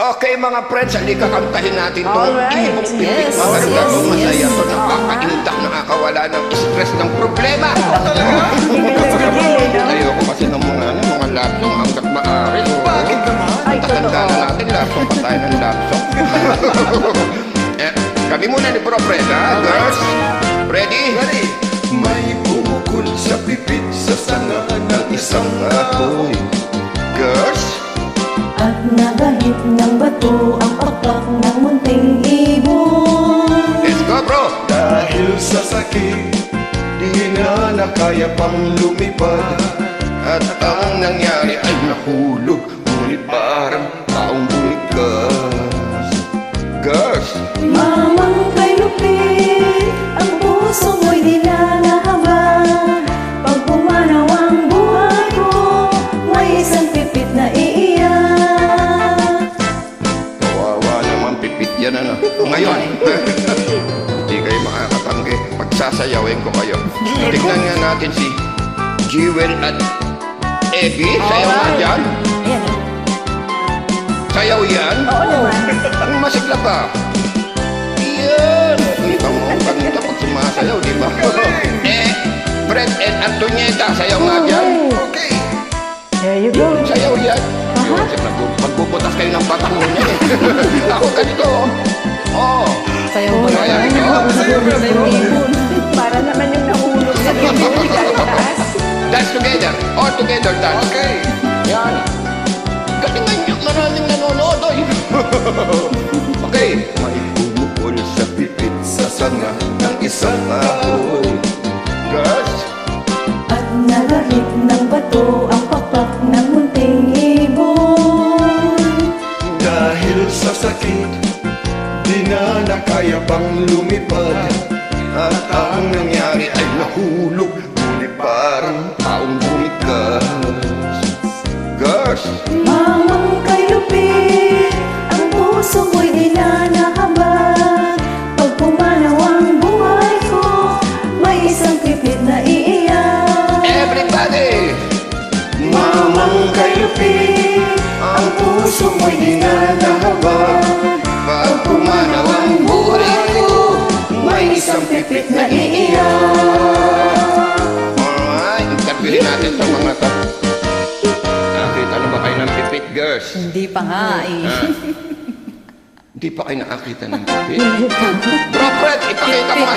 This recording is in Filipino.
Okay mga friends, halika kantahin natin itong Alright. ibong pipit. Yes, Maganda yes, to, masaya yes. to, nakakaindak, nakakawala ng stress ng problema. Ayoko kasi ng mga lapsong hanggat maaari. Bakit naman? Ay, Tatanda totoo. na natin, lapsong pa tayo ng lapsong. Kami muna ni Bro Fred, ha? Girls, ready? Ready. May bumukol sa pipit sa sanga ng isang apoy. Girls, At nagahit ng bato ang pakpak ng munting ibon. let's go bro! Dahil sa sakit, di na nakaya pang lumipad. At ang nangyari ay nahulog, ngunit parang taong bumigas. Girls, Mamang kay lupit, ang puso mo'y di na nahaba. Pag pumanaw ang buhay ko, may isang pipit na iiyak. kawawa naman pipit yan ano. Ngayon, hindi kayo makakatanggi. Pagsasayawin ko kayo. Tignan nga natin si Jewel at Evie. Sayaw nga dyan. Ayan. Sayaw yan. Oo naman. Ang masigla pa. Yan. Kita mo ang kanita pag sumasayaw, di ba? Fred and Antonieta, sayaw nga dyan. Okay. There you go. Sayaw yan. Yun, magpuputas kayo ng batang mo niyan eh. Ako ganito. Oh. Sayaw mo na. Ayan, Sayaw mo ibon. Para naman yung nahulog sa gilid, galing taas. Dance together. All together dance. Okay. Yan. Galingan niyo. Maraming nanonood. Oy. Okay. May bumukol sa pipit sa sanga ng isang apoy. Girls. At nagahit ng bato ang pakpak ng munting ibon. Dahil sa sakit, di na nakaya pang lumipad. At ang nangyari ay nahulog. Ngunit parang taong bumigas. Girls. Mamang kay lupit, ang puso mo'y di na nahabag. Pag pumanaw ang buhay ko, may isang pipit na iiyak. Everybody. Mamang kay lupit, Ang puso mo'y di na nahabag. Pag pumanaw ang buhay ko, May isang pipit na iiyak. alright, interviewin natin sa mga to. Nakita na ba kayo ng pipit, girls? Hindi pa nga eh. Hindi pa kayo nakakita ng pipit? Bro, Fred, ipakita mo nga.